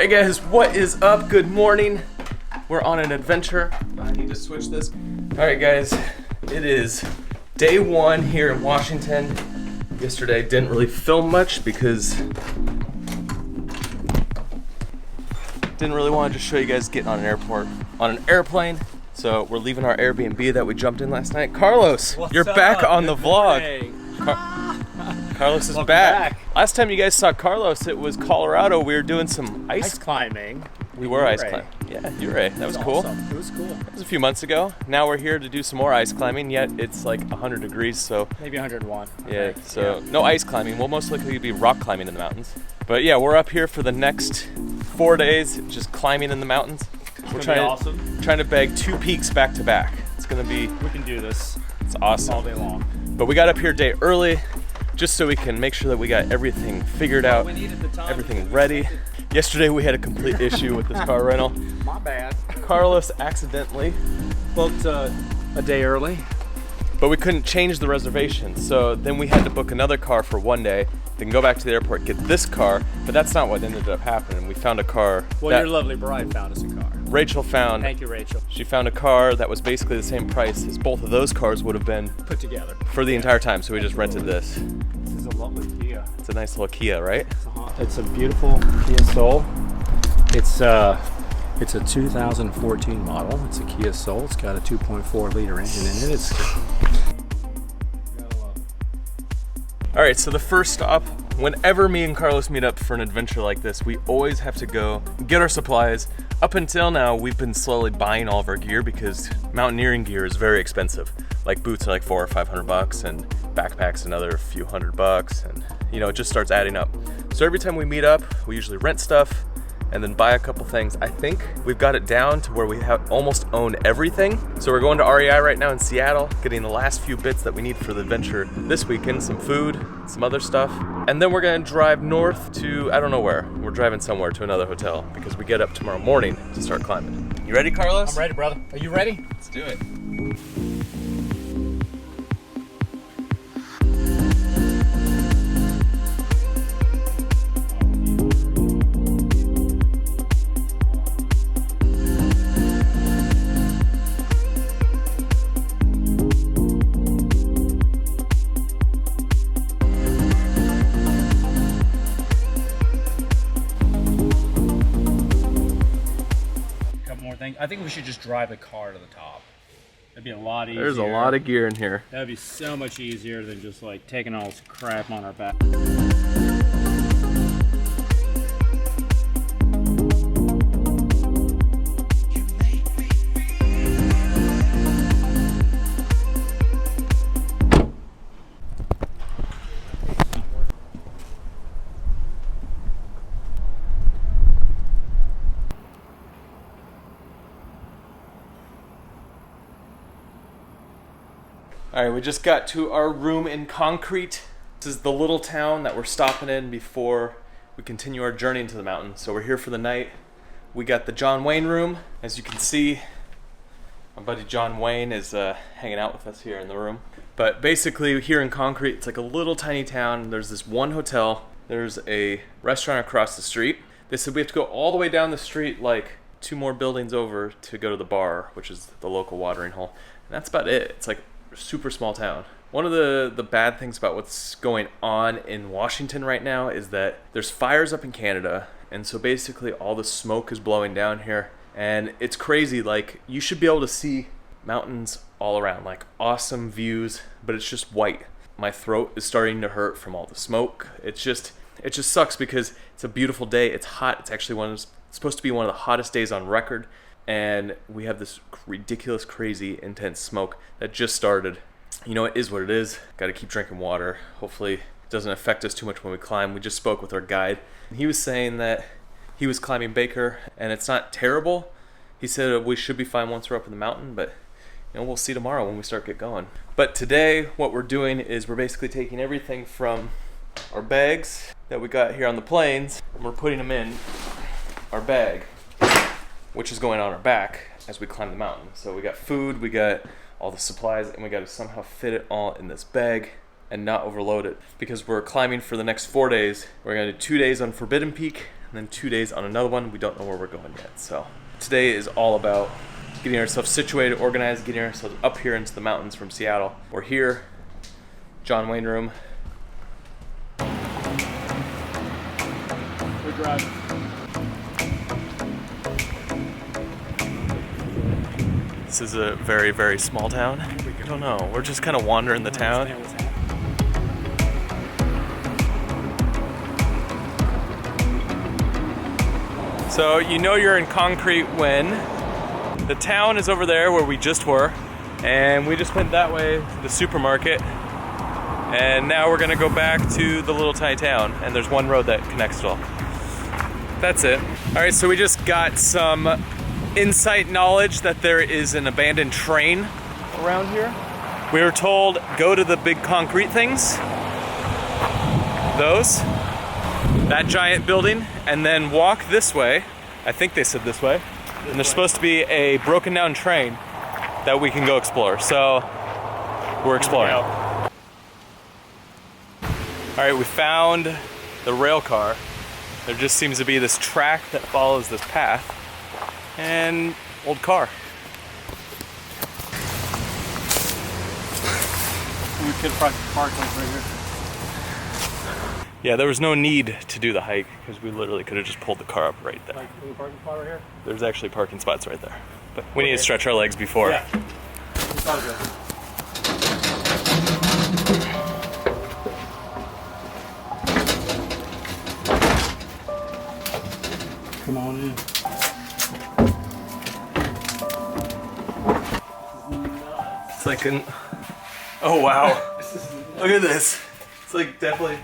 Hey guys, what is up? Good morning. We're on an adventure. I need to switch this. Alright guys, it is day one here in Washington. Yesterday didn't really film much because didn't really want to just show you guys getting on an airplane. So we're leaving our Airbnb that we jumped in last night. Carlos, you're back on the vlog. Carlos is back. Last time you guys saw Carlos, it was Colorado. We were doing some ice climbing. We were ice climbing. Yeah, you're right. That was cool. Awesome. It was cool. That was a few months ago. Now we're here to do some more ice climbing, yet it's like 100 degrees, so... Maybe 101. Yeah, so no ice climbing. We'll most likely be rock climbing in the mountains. But yeah, we're up here for the next 4 days, just climbing in the mountains. We're trying to bag 2 peaks back to back. It's gonna be... We can do this. It's awesome. All day long. But we got up here a day early, just so we can make sure that we got everything figured out, everything ready. Yesterday we had a complete issue with this car rental. My bad. Carlos accidentally booked a day early, but we couldn't change the reservation. So then we had to book another car for 1 day, then go back to the airport, get this car, but that's not what ended up happening. We found a car. Well, your lovely bride found us a car. Rachel found. Thank you, Rachel. She found a car that was basically the same price as both of those cars would have been put together for the entire time. So we just rented this. This is a lovely Kia. It's a nice little Kia, right? It's a beautiful Kia Soul. It's a 2014 model. It's a Kia Soul. It's got a 2.4 liter engine in it. All right, so the first stop, whenever me and Carlos meet up for an adventure like this, we always have to go get our supplies. Up until now, we've been slowly buying all of our gear because mountaineering gear is very expensive. Like boots are like $400 or $500 and backpacks another few $100, and you know, it just starts adding up. So every time we meet up, we usually rent stuff and then buy a couple things. I think we've got it down to where we have almost own everything. So we're going to REI right now in Seattle, getting the last few bits that we need for the adventure this weekend, some food, some other stuff. And then we're gonna drive north to, I don't know where. We're driving somewhere to another hotel because we get up tomorrow morning to start climbing. You ready, Carlos? I'm ready, brother. Are you ready? Let's do it. I think we should just drive the car to the top. It'd be a lot easier. There's a lot of gear in here. That'd be so much easier than just like taking all this crap on our back. All right, we just got to our room in Concrete. This is the little town that we're stopping in before we continue our journey into the mountains. So we're here for the night. We got the John Wayne room. As you can see, my buddy John Wayne is hanging out with us here in the room. But basically here in Concrete, it's like a little tiny town. There's this one hotel. There's a restaurant across the street. They said we have to go all the way down the street, like 2 more buildings over, to go to the bar, which is the local watering hole. And that's about it. It's like super small town. One of the bad things about what's going on in Washington right now is that there's fires up in Canada, and so basically all the smoke is blowing down here, and it's crazy. Like, you should be able to see mountains all around, like awesome views, but it's just white. My throat is starting to hurt from all the smoke. It just sucks because it's a beautiful day. It's hot. It's actually supposed to be one of the hottest days on record. And we have this ridiculous, crazy, intense smoke that just started. You know, it is what it is. Got to keep drinking water. Hopefully it doesn't affect us too much when we climb. We just spoke with our guide. He was saying that he was climbing Baker, and it's not terrible. He said we should be fine once we're up in the mountain, but you know, we'll see tomorrow when we start get going. But today, what we're doing is we're basically taking everything from our bags that we got here on the planes, and we're putting them in our bag, which is going on our back as we climb the mountain. So we got food, we got all the supplies, and we got to somehow fit it all in this bag and not overload it, because we're climbing for the next 4 days. We're gonna do 2 days on Forbidden Peak, and then 2 days on another one. We don't know where we're going yet. So today is all about getting ourselves situated, organized, getting ourselves up here into the mountains from Seattle. We're here, John Wayne room. We're driving. This is a very, very small town. I don't know. We're just kind of wandering the town. So you know you're in concrete when the town is over there where we just were, and we just went that way to the supermarket, and now we're gonna go back to the little tiny town, and there's one road that connects it all. That's it. All right, so we just got some insight knowledge that there is an abandoned train around here. We were told go to the big concrete things, those, that giant building, and then walk this way. I think they said this way. And there's supposed to be a broken down train that we can go explore. So we're exploring. All right, we found the rail car. There just seems to be this track that follows this path, and old car. We could park right here. Yeah, there was no need to do the hike because we literally could have just pulled the car up right there. Like a parking spot right here? There's actually parking spots right there. But we need to stretch our legs before. Yeah. It's all good. Come on in. It's like an... Oh, wow. Look at this. It's like definitely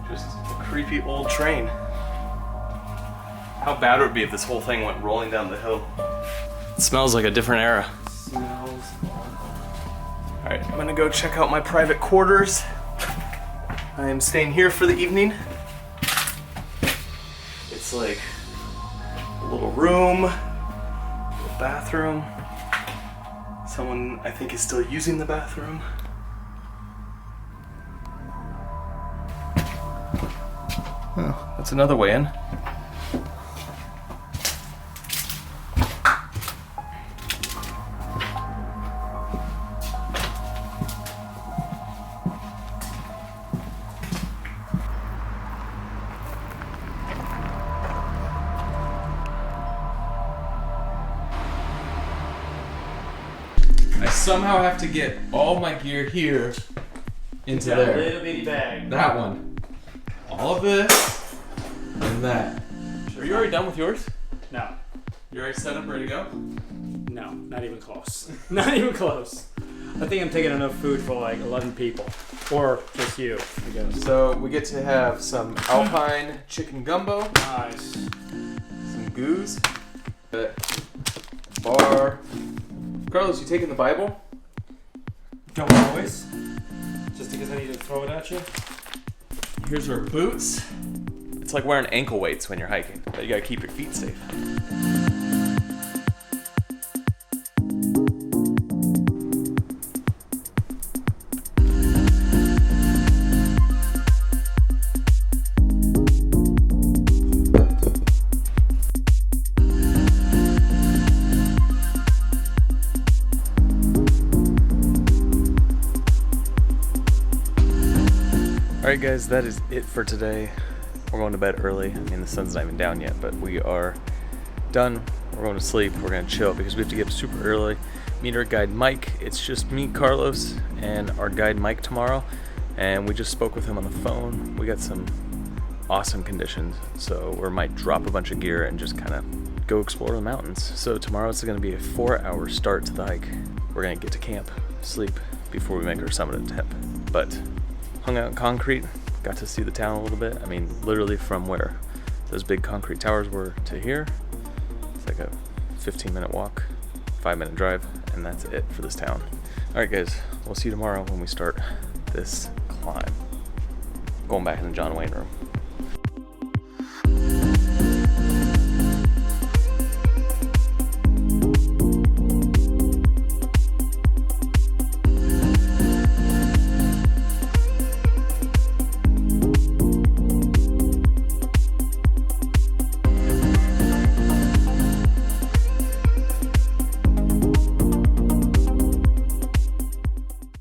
just a creepy old train. How bad it would be if this whole thing went rolling down the hill. It smells like a different era. Smells. All right, I'm gonna go check out my private quarters. I am staying here for the evening. It's like a little room, a little bathroom. Someone, I think, is still using the bathroom. Oh, that's another way in. I somehow have to get all my gear here into there. Little bitty bag. That one. All of this and that. Are you already done with yours? No. You already set up, ready to go? No, not even close. Not even close. I think I'm taking enough food for like 11 people. Or just you, I guess. So we get to have some Alpine chicken gumbo, Nice. some goose, a bar. Carlos, you taking the Bible? Don't always. Just because I need to throw it at you. Here's our boots. It's like wearing ankle weights when you're hiking, but you gotta keep your feet safe. Alright guys, that is it for today. We're going to bed early. I mean, the sun's not even down yet, but we are done. We're going to sleep. We're going to chill because we have to get up super early. Meet our guide Mike. It's just me, Carlos, and our guide Mike tomorrow. And we just spoke with him on the phone. We got some awesome conditions, so we might drop a bunch of gear and just kind of go explore the mountains. So tomorrow it's going to be a 4-hour start to the hike. We're going to get to camp, sleep before we make our summit attempt. But hung out in concrete, got to see the town a little bit. I mean, literally from where those big concrete towers were to here, it's like a 15-minute walk, 5-minute drive, and that's it for this town. All right, guys, we'll see you tomorrow when we start this climb. Going back in the John Wayne room.